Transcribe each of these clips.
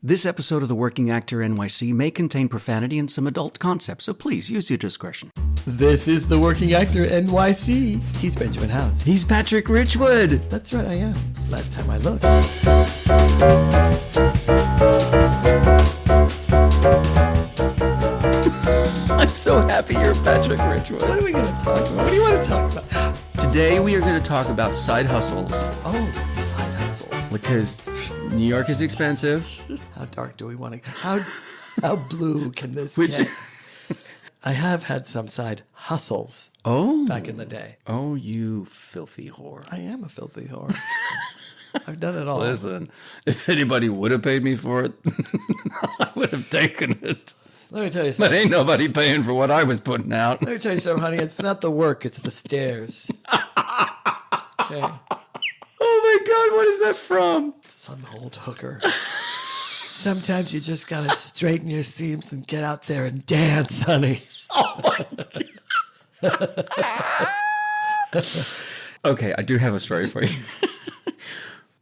This episode of The Working Actor NYC may contain profanity and some adult concepts, so please use your discretion. This is The Working Actor NYC. He's Benjamin House. He's Patrick Richwood. That's right, I am. Last time I looked. I'm so happy you're Patrick Richwood. What are we going to talk about? What do you want to talk about? Today we are going to talk about side hustles. Oh, side hustles. Because New York is expensive. How dark do we want to... How blue can this get? I have had some side hustles back in the day. Oh, you filthy whore. I am a filthy whore. I've done it all. Listen, if anybody would have paid me for it, I would have taken it. Let me tell you something. But ain't nobody paying for what I was putting out. Let me tell you something, honey. It's not the work, it's the stairs. Okay. Oh my God, what is that from? Some old hooker. Sometimes you just gotta straighten your seams and get out there and dance, honey. Oh my God. Okay, I do have a story for you.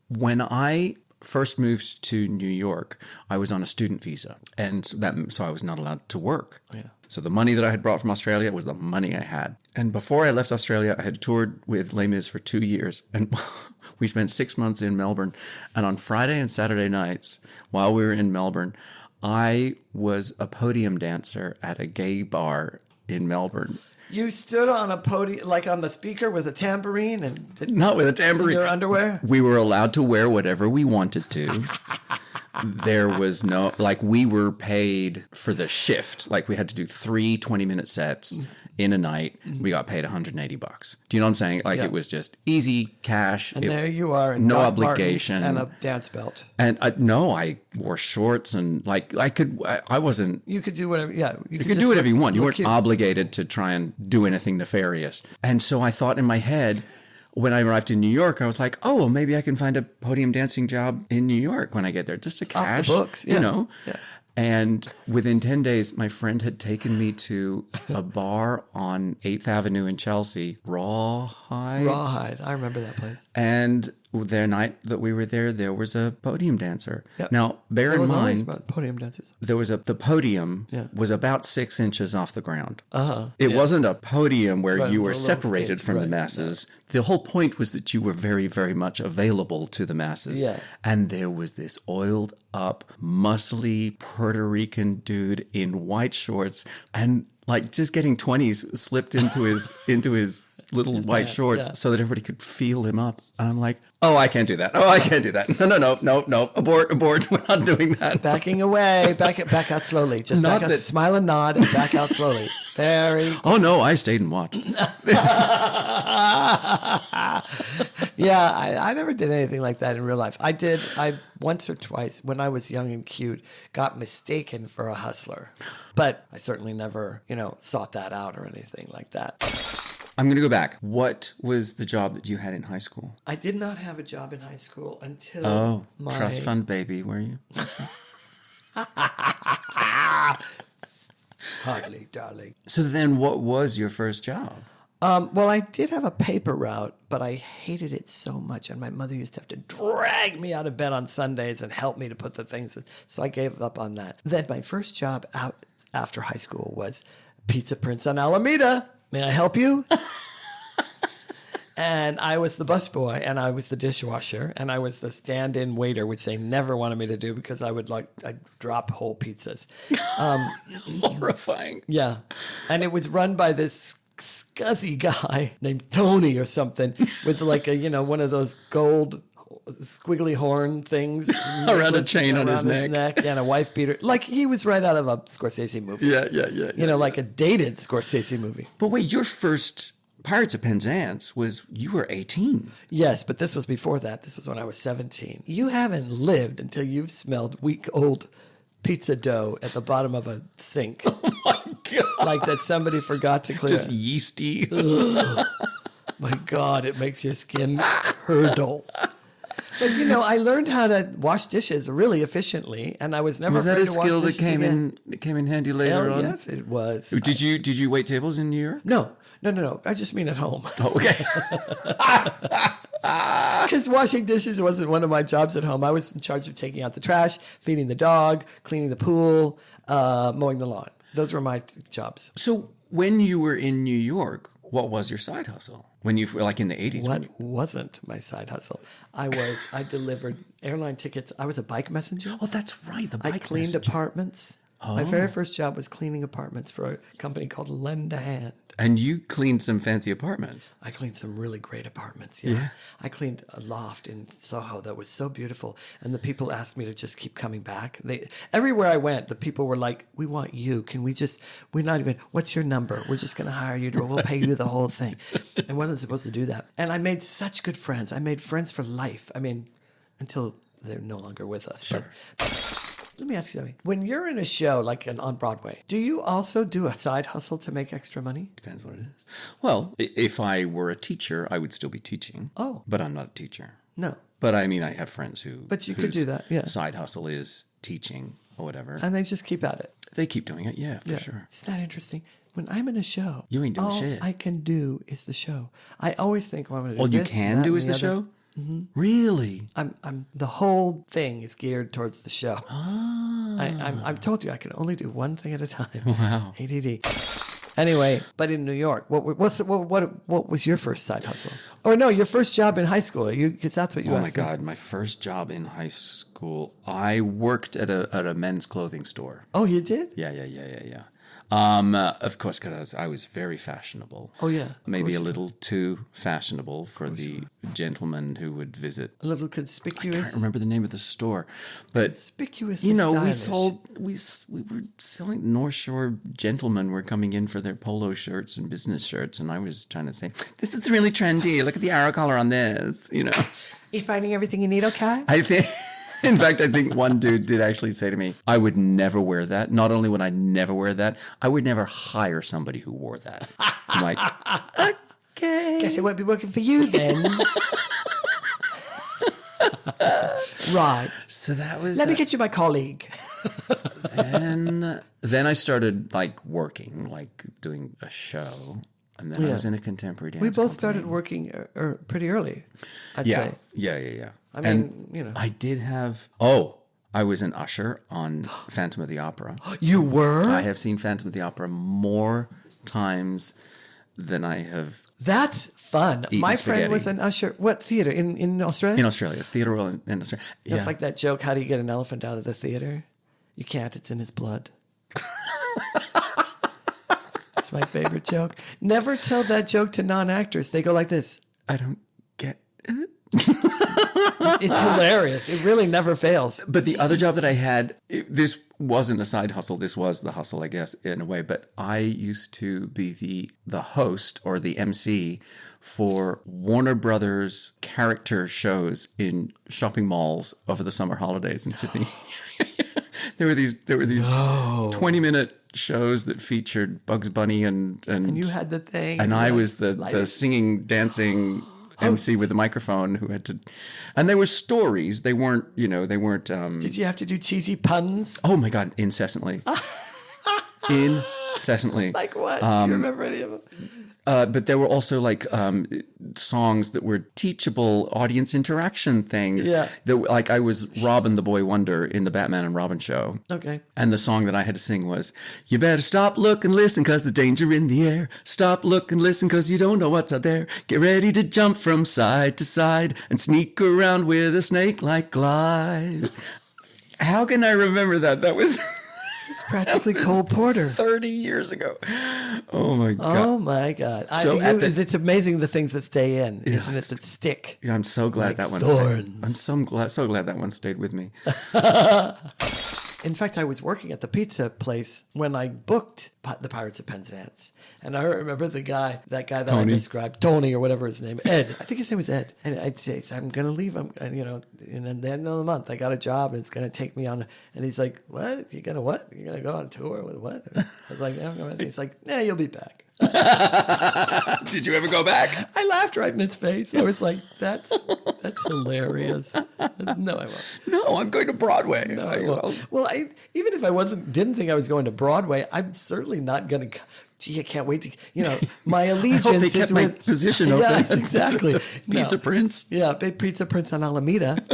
When I first moved to New York, I was on a student visa, and so I was not allowed to work. Yeah. So the money that I had brought from Australia was the money I had. And before I left Australia, I had toured with Les Mis for 2 years, and we spent 6 months in Melbourne. And on Friday and Saturday nights, while we were in Melbourne, I was a podium dancer at a gay bar in Melbourne. You stood on a podium, like on the speaker with a tambourine and... Not with a tambourine. In your underwear? We were allowed to wear whatever we wanted to. There was no, like, we were paid for the shift. Like, we had to do 3 20-minute sets in a night. We got paid $180. Do you know what I'm saying? Like, Yeah. it was just easy cash. And there you are in no Doc obligation. Martens and a dance belt. And I wore shorts and, like, I wasn't. You could do whatever, yeah. You could do whatever you want. You weren't cute. obligated to try and do anything nefarious. And so I thought in my head, when I arrived in New York, I was like, oh, well, maybe I can find a podium dancing job in New York when I get there. Just to cash, off the books, yeah. you know. Yeah. And within 10 days, my friend had taken me to a bar on 8th Avenue in Chelsea, Rawhide. Rawhide. I remember that place. And the night that we were there was a podium dancer. Yep. Now, bear There in was always mind, podium dancers. the podium Yeah. was about 6 inches off the ground. Uh-huh. It Yeah. wasn't a podium where Right, you it were was a little separated stage, from the right, masses. The whole point was that you were very, very much available to the masses. Yeah. And there was this oiled up, muscly Puerto Rican dude in white shorts and like just getting 20s slipped into his little white pants, shorts yeah. so that everybody could feel him up. And I'm like, oh, I can't do that. Oh, I can't do that. No. Abort. We're not doing that. Backing away. Back out slowly. Just Not back out. that- Smile and nod and back out slowly. Very... Oh, no, I stayed and watched. Yeah, I never did anything like that in real life. I once or twice, when I was young and cute, got mistaken for a hustler. But I certainly never, sought that out or anything like that. I'm going to go back. What was the job that you had in high school? I did not have a job in high school until Oh, my... trust fund baby, were you? Hardly, darling. So then what was your first job? Well, I did have a paper route, but I hated it so much. And my mother used to have to drag me out of bed on Sundays and help me to put the things in. So I gave up on that. Then my first job out after high school was Pizza Prince on Alameda. May I help you? And I was the busboy, and I was the dishwasher, and I was the stand-in waiter, which they never wanted me to do because I'd drop whole pizzas. Horrifying. Yeah. And it was run by this scuzzy guy named Tony or something with like one of those gold squiggly horn things Around a chain on his neck. Yeah, and a wife beater. Like he was right out of a Scorsese movie. Yeah. Like a dated Scorsese movie. But wait, your first Pirates of Penzance was, you were 18. Yes, but this was before that. This was when I was 17. You haven't lived until you've smelled week-old pizza dough at the bottom of a sink. Oh my God. Like that somebody forgot to clear. Just yeasty. My God, it makes your skin curdle. But I learned how to wash dishes really efficiently, and I was never Was that afraid a to wash skill that dishes came in handy later Hell on? yes, it was. Did you wait tables in New York? No. I just mean at home. Oh, okay. Because washing dishes wasn't one of my jobs at home. I was in charge of taking out the trash, feeding the dog, cleaning the pool, mowing the lawn. Those were my jobs. So when you were in New York, what was your side hustle? When you were like in the 80s? What wasn't my side hustle? I delivered airline tickets. I was a bike messenger. Oh, that's right. The bike I cleaned messenger. apartments. My very first job was cleaning apartments for a company called Lend a Hand. And you cleaned some fancy apartments. I cleaned some really great apartments. Yeah. I cleaned a loft in Soho that was so beautiful. And the people asked me to just keep coming back. Everywhere I went, the people were like, we want you. We're not even, what's your number? We're just going to hire you. We'll pay you the whole thing. I wasn't supposed to do that. And I made such good friends. I made friends for life. I mean, until they're no longer with us. Sure. But let me ask you something. When you're in a show like on Broadway, do you also do a side hustle to make extra money? Depends what it is. Well, if I were a teacher, I would still be teaching. Oh. But I'm not a teacher. No. But I mean, I have friends who... But you could do that, yeah. Side hustle is teaching or whatever. And they just keep at it. They keep doing it, yeah, for sure. Isn't that interesting? When I'm in a show, You ain't doing all shit. I can do is the show. I always think, well, I'm going to do All you this, can that, do and is the other. show? Mm-hmm. Really? I'm the whole thing is geared towards the show. I've told you I can only do one thing at a time. Wow. ADD. Anyway, but in New York, what was your first side hustle? Or no, your first job in high school? Because that's what you Oh asked my me. God, my first job in high school, I worked at a men's clothing store. Oh, you did? Yeah. Of course, because I was very fashionable. Oh, yeah. Maybe a little too fashionable for the gentlemen who would visit. A little I conspicuous. can't remember the name of the store, but Conspicuous. you know, and stylish. we were selling North Shore gentlemen were coming in for their polo shirts and business shirts, and I was trying to say, this is really trendy. Look at the arrow collar on this. You know, You finding everything you need, okay? I think. In fact, I think one dude did actually say to me, I would never wear that. Not only would I never wear that, I would never hire somebody who wore that. I'm like, okay. Guess it won't be working for you then. Right. So that was Let me get you my colleague. then I started like working, like doing a show. And then I was in a contemporary dance We both company. started working pretty early, I'd say. Yeah. I mean, you know. I did have, I was an usher on Phantom of the Opera. You were? I have seen Phantom of the Opera more times than I have That's fun. My friend was spaghetti. an usher. What theater? In Australia? in Australia. It's Theatre Royal in Australia. Yeah. It's like that joke, how do you get an elephant out of the theater? You can't, it's in his blood. It's my favorite joke. Never tell that joke to non-actors. They go like this. I don't get it. It's hilarious. It really never fails. But the other job that I had, this wasn't a side hustle. This was the hustle, I guess, in a way. But I used to be the host or the MC for Warner Brothers character shows in shopping malls over the summer holidays in Sydney. There were these 20-minute shows that featured Bugs Bunny and You had the thing. and I was the light- singing, dancing MC with the microphone who had to, and they were stories. They weren't. Did you have to do cheesy puns? Oh my God, incessantly. Incessantly. Like what? Do you remember any of them? But there were also like songs that were teachable audience interaction things. Yeah. Like I was Robin the Boy Wonder in the Batman and Robin show. Okay. And the song that I had to sing was, you better stop, look, and listen, 'cause there's danger in the air. Stop, look, and listen, 'cause you don't know what's out there. Get ready to jump from side to side and sneak around with a snake-like glide. How can I remember that? That was... It's practically Cole Porter. 30 years ago. Oh, my God. Oh my God! So it's amazing the things that stay in, isn't it? That stick. Yeah, I'm so glad Like that one thorns. stayed. I'm so glad that one stayed with me. In fact, I was working at the pizza place when I booked the Pirates of Penzance. And I remember that guy that I Tony. described, Tony or whatever his name, Ed. I think his name was Ed. And I'd say, I'm going to leave. And at the end of the month, I got a job and it's going to take me on. And he's like, what? You're going to what? You're going to go on tour with what? I was like, yeah, I'm going. He's like, yeah, you'll be back. Did you ever go back? I laughed right in his face. I was like, that's hilarious. No, I won't. No, I'm going to Broadway. No, I won't. Well, even if I didn't think I was going to Broadway, I'm certainly not going to. Gee, I can't wait to. My allegiance I hope they kept is my with position open. Yeah, exactly. Pizza Prince. Yeah, big Pizza Prince on Alameda.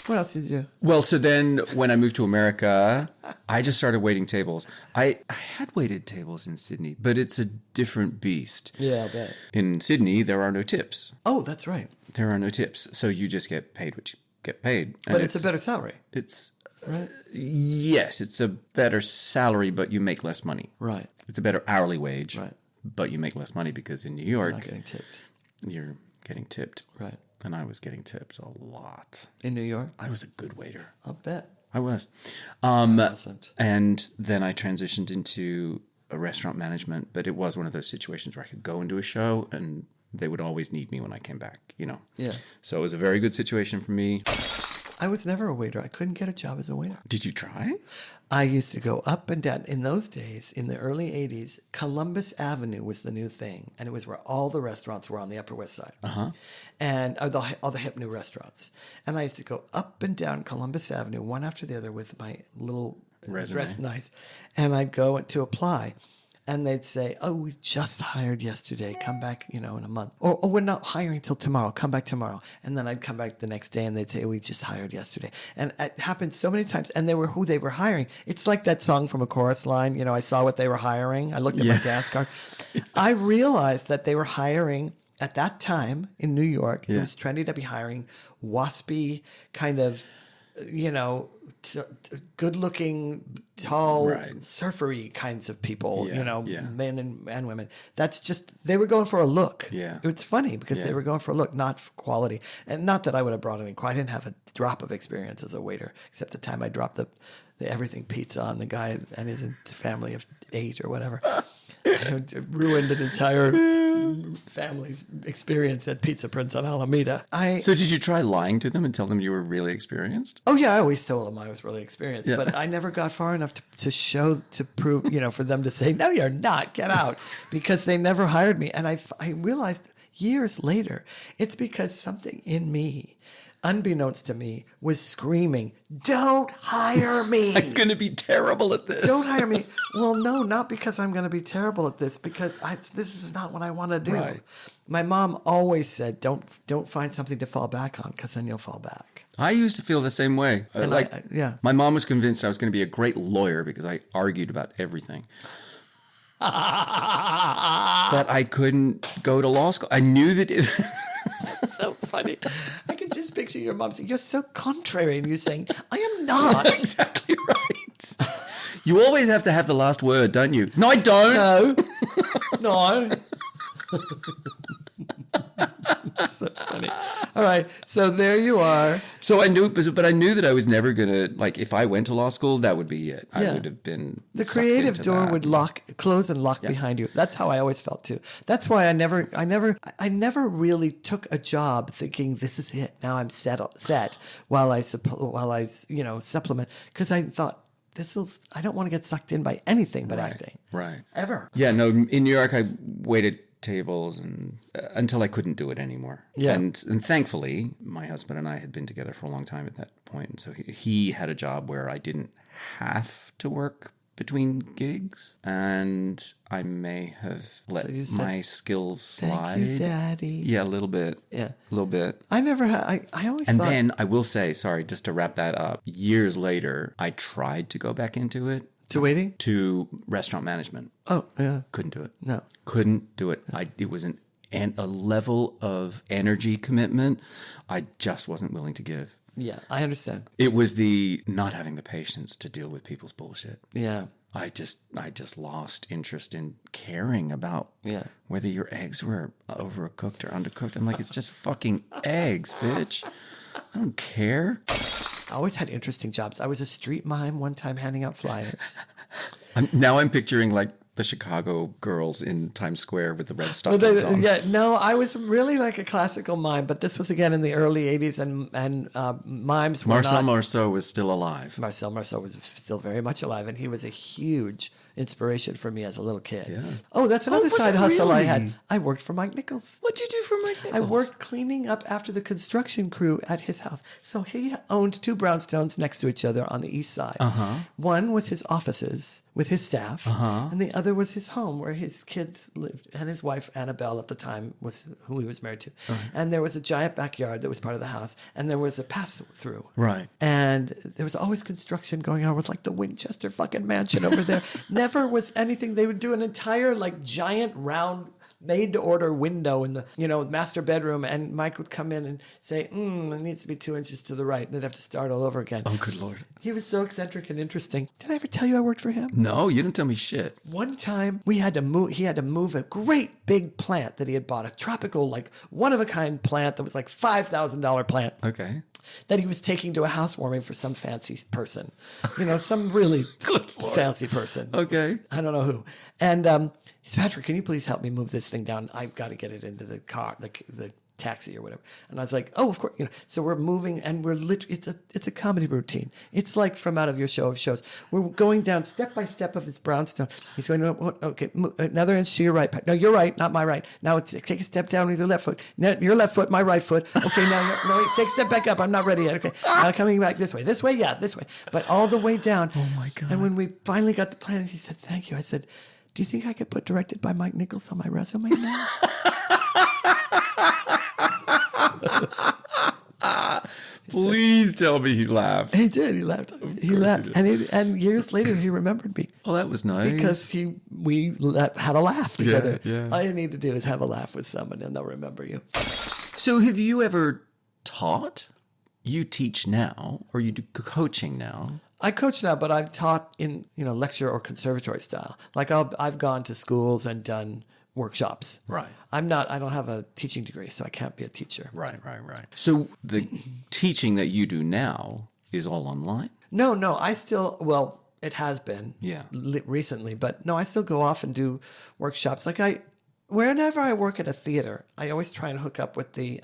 What else did you do? Well, so then when I moved to America, I just started waiting tables. I had waited tables in Sydney, but it's a different beast. Yeah, I bet. In Sydney, there are no tips. Oh, that's right. There are no tips. So you just get paid what you get paid. And But it's a better salary. It's Right. yes, it's a better salary, but you make less money. Right. It's a better hourly wage, Right. but you make less money because in New You're York, not getting tipped. you're getting tipped. Right. And I was getting tipped a lot. In New York? I was a good waiter. I'll bet. I was. Wasn't. And then I transitioned into a restaurant management, but it was one of those situations where I could go into a show and they would always need me when I came back, Yeah. So it was a very good situation for me. I was never a waiter. I couldn't get a job as a waiter. Did you try? I used to go up and down. In those days, in the early 80s, Columbus Avenue was the new thing. And it was where all the restaurants were on the Upper West Side. Uh-huh. And all the hip new restaurants. And I used to go up and down Columbus Avenue, one after the other, with my little Resume. nice. And I'd go to apply. And they'd say, oh, we just hired yesterday. Come back, in a month. Or, oh, we're not hiring till tomorrow. Come back tomorrow. And then I'd come back the next day and they'd say, we just hired yesterday. And it happened so many times. And they were who they were hiring. It's like that song from A Chorus Line. I saw what they were hiring. I looked at my dance card. I realized that they were hiring at that time in New York. Yeah. It was trendy to be hiring waspy kind of, good-looking, tall, Right. surfery kinds of people, Yeah. men and women. That's just, they were going for a look. Yeah. It's funny because they Yeah. were going for a look, not for quality. And not that I would have brought any quality. I didn't have a drop of experience as a waiter, except the time I dropped the everything pizza on the guy and his family of 8 or whatever. It ruined an entire family's experience at Pizza Prince on Alameda. So did you try lying to them and tell them you were really experienced? Oh yeah, I always told them I was really experienced, but I never got far enough to prove, for them to say, no, you're not, get out, because they never hired me. And I realized years later, it's because something in me, unbeknownst to me, was screaming, don't hire me. I'm going to be terrible at this. Don't hire me. Well, no, not because I'm going to be terrible at this, because this is not what I want to do. Right. My mom always said, don't find something to fall back on, because then you'll fall back. I used to feel the same way. And My mom was convinced I was going to be a great lawyer because I argued about everything. But I couldn't go to law school. I knew that it... So funny. I can just picture your mom saying, you're so contrary, and you saying, I am not. Exactly right. You always have to have the last word, don't you? No, I don't. No. So funny. All right. So there you are. So I knew, but I knew that I was never going to, if I went to law school, that would be it. I would have been the sucked creative into door that. would close and lock behind you. That's how I always felt too. That's why I never really took a job thinking this is it. Now I'm set while I supplement, because I thought I don't want to get sucked in by anything but acting. Right. Ever. Yeah, no, in New York, I waited tables and until I couldn't do it anymore. Yeah. And thankfully, my husband and I had been together for a long time at that point. And so he had a job where I didn't have to work between gigs, and I may have let my skills slide. Thank you, Daddy. Yeah, a little bit. Yeah. A little bit. I never had, I always And thought. then I will say, sorry, just to wrap that up, years later, I tried to go back into it. To waiting? To restaurant management. Oh, yeah. Couldn't do it. No. Couldn't do it. It was a level of energy commitment I just wasn't willing to give. Yeah, I understand. It was the not having the patience to deal with people's bullshit. Yeah. I just lost interest in caring about whether your eggs were overcooked or undercooked. I'm like, it's just fucking eggs, bitch. I don't care. I always had interesting jobs. I was a street mime one time handing out flyers. Now I'm picturing like the Chicago girls in Times Square with the red stockings on. Yeah, no, I was really like a classical mime, but this was again in the early 80s, and mimes were Marcel not... Marceau was still alive. Marcel Marceau was still very much alive, and he was a huge inspiration for me as a little kid. Yeah. Oh, that's another was side it hustle I really? had. I worked for Mike Nichols. What'd you do for Mike Nichols? I worked cleaning up after the construction crew at his house. So he owned 2 brownstones next to each other on the east side. One was his offices with his staff, and the other was his home where his kids lived, and his wife, Annabelle, at the time, was who he was married to. And there was a giant backyard that was part of the house, and there was a pass-through. Right. And there was always construction going on. It was like the Winchester fucking mansion over there. Never was anything. They would do an entire like giant round made-to-order window in the master bedroom, and Mike would come in and say, it needs to be 2 inches to the right, and they'd have to start all over again. Oh, good Lord. He was so eccentric and interesting. Did I ever tell you I worked for him? No, you didn't tell me shit. One time he had to move a great big plant that he had bought, a tropical, like one-of-a-kind plant that was like $5,000 plant. Okay. That he was taking to a housewarming for some fancy person. Some really fancy person. Okay. I don't know who. And he said, Patrick, can you please help me move this thing down? I've got to get it into the car, the taxi or whatever. And I was like, oh, of course. So we're moving, and it's a comedy routine. It's like from Out of Your Show of Shows. We're going down step by step of his brownstone. He's going, okay, another inch to your right. No, you're right, not my right. Now take a step down with your left foot. No, your left foot, my right foot. Okay, no, take a step back up. I'm not ready yet. Okay, now coming back this way. This way, yeah, this way. But all the way down. Oh my God. And when we finally got the plan, he said, thank you. I said, do you think I could put directed by Mike Nichols on my resume now? Please tell me he laughed. He did. He laughed. He laughed, and years later he remembered me. Oh, that was nice. Because we had a laugh together. Yeah. All you need to do is have a laugh with someone, and they'll remember you. So, have you ever taught? You teach now, or you do coaching now? I coach now, but I've taught in lecture or conservatory style. Like I've gone to schools and done workshops. Right. I don't have a teaching degree, so I can't be a teacher. Right. So the teaching that you do now is all online? No, it has been recently, but no, I still go off and do workshops. Whenever I work at a theater, I always try and hook up with the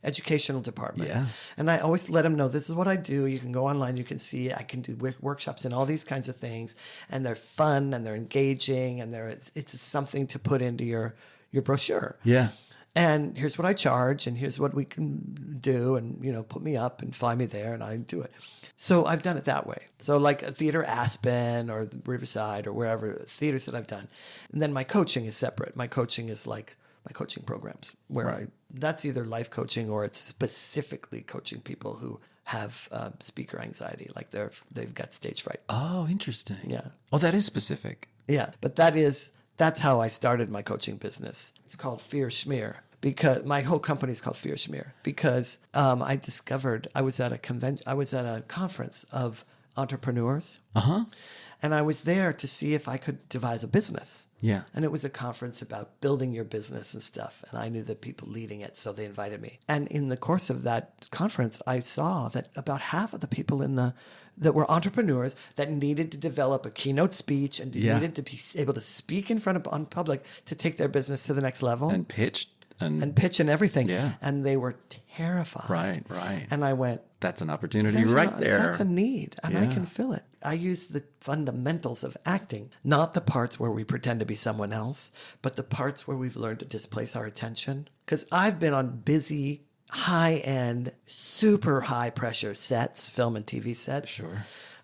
educational department. Yeah. And I always let them know, this is what I do. You can go online. You can see I can do workshops and all these kinds of things. And they're fun and they're engaging and it's something to put into your brochure. Yeah. And here's what I charge and here's what we can do and, put me up and fly me there and I do it. So I've done it that way. So like a Theater Aspen or Riverside or wherever, theaters that I've done. And then my coaching is separate. My coaching is like my coaching programs where that's either life coaching or it's specifically coaching people who have speaker anxiety, like they've got stage fright. Oh, interesting. Yeah. Oh, that is specific. Yeah, but that's how I started my coaching business. It's called Fear Schmear. Because my whole company is called Fear Schmear because I discovered I was at a conference of entrepreneurs, and I was there to see if I could devise a business. Yeah, and it was a conference about building your business and stuff, and I knew the people leading it, so they invited me. And in the course of that conference, I saw that about half of the people that were entrepreneurs that needed to develop a keynote speech and needed to be able to speak in front of public to take their business to the next level and pitch. And pitch and everything. Yeah. And they were terrified. Right. And I went, that's an opportunity right there. That's a need, and I can fill it. I use the fundamentals of acting, not the parts where we pretend to be someone else, but the parts where we've learned to displace our attention. Because I've been on busy, high-end, super high-pressure sets, film and TV sets,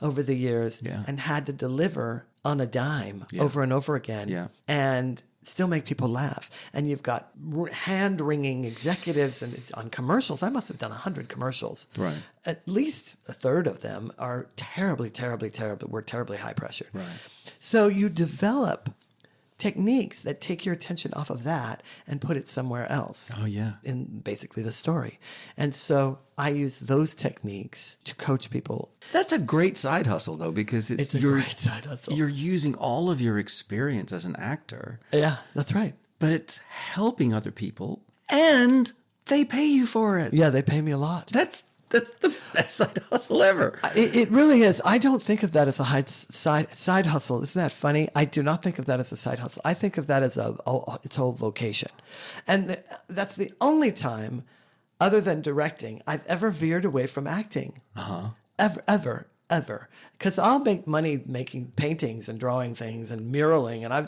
over the years, and had to deliver on a dime over and over again. And still make people laugh. And you've got hand-wringing executives and it's on commercials. I must have done 100 commercials. Right. At least a third of them are terribly high pressure. Right. So you develop techniques that take your attention off of that and put it somewhere else. Oh, yeah. In basically the story. And so I use those techniques to coach people. That's a great side hustle, though, because it's a great side hustle. You're using all of your experience as an actor. Yeah, that's right. But it's helping other people, and they pay you for it. Yeah, they pay me a lot. That's That's the best side hustle ever. It really is. I don't think of that as a side hustle. Isn't that funny? I do not think of that as a side hustle. I think of that as its whole vocation. And that's the only time, other than directing, I've ever veered away from acting. Ever. Because I'll make money making paintings and drawing things and muraling, and I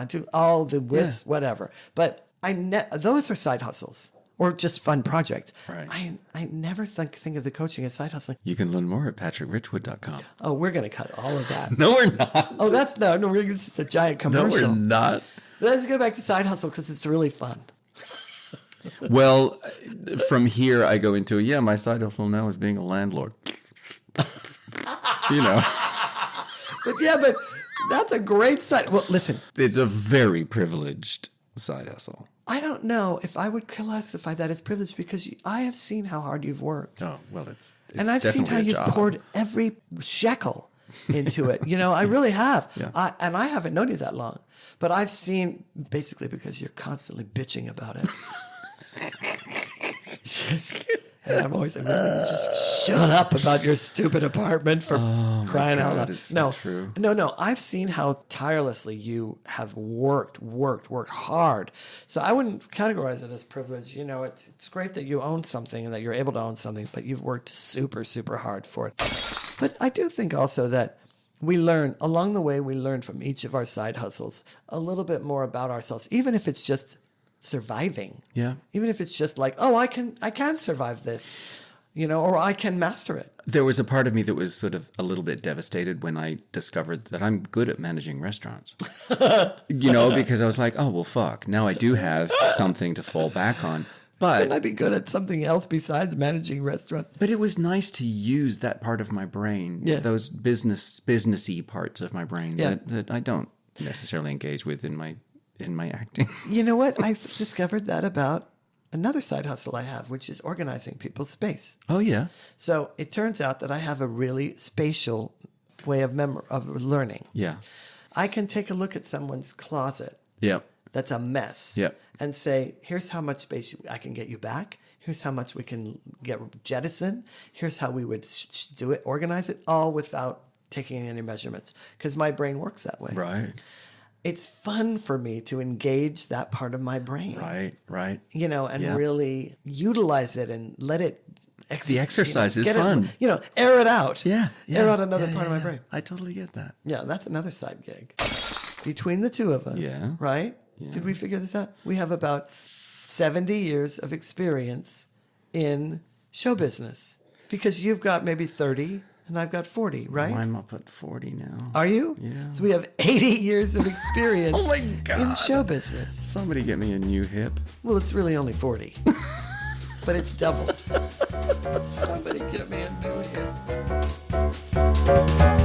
do all the wits, whatever. But those are side hustles or just fun projects. Right. I never think of the coaching as side hustling. You can learn more at patrickrichwood.com. Oh, we're gonna cut all of that. No, we're not. Oh, this is a giant commercial. No, we're not. Let's go back to side hustle because it's really fun. Well, from here I go into my side hustle now is being a landlord. But that's a great side. Well, listen, it's a very privileged side hustle. I don't know if I would classify that as privilege because I have seen how hard you've worked. Oh, well, it's and I've seen how you've poured every shekel into it. I really have. Yeah. And I haven't known you that long, but I've seen basically because you're constantly bitching about it. And I'm always like, just shut up about your stupid apartment for crying out loud. It's No, true. no. I've seen how tirelessly you have worked hard. So I wouldn't categorize it as privilege. It's great that you own something and that you're able to own something, but you've worked super, super hard for it. But I do think also that along the way, we learn from each of our side hustles a little bit more about ourselves, even if it's just surviving. Yeah. Even if it's just like, I can survive this, or I can master it. There was a part of me that was sort of a little bit devastated when I discovered that I'm good at managing restaurants. Because I was like, oh, well, fuck. Now I do have something to fall back on. But Couldn't I be good at something else besides managing restaurants? But it was nice to use that part of my brain, those businessy parts of my brain that I don't necessarily engage with in my acting. You know what? I discovered that about another side hustle I have, which is organizing people's space. Oh, yeah. So it turns out that I have a really spatial way of learning. Yeah. I can take a look at someone's closet. Yep. That's a mess. Yep. And say, here's how much space I can get you back. Here's how much we can get jettison. Here's how we would do it, organize it, all without taking any measurements. Because my brain works that way. Right. It's fun for me to engage that part of my brain. Right. And really utilize it and let it the exercise is fun. Air it out. Yeah. Air out another part of my brain. I totally get that. Yeah, that's another side gig. Between the two of us, right? Yeah. Did we figure this out? We have about 70 years of experience in show business because you've got maybe 30 and I've got 40, right? I'm up at 40 now. Are you? Yeah. So we have 80 years of experience Oh my God. in show business. Somebody get me a new hip. Well, it's really only 40, but it's doubled. Somebody get me a new hip.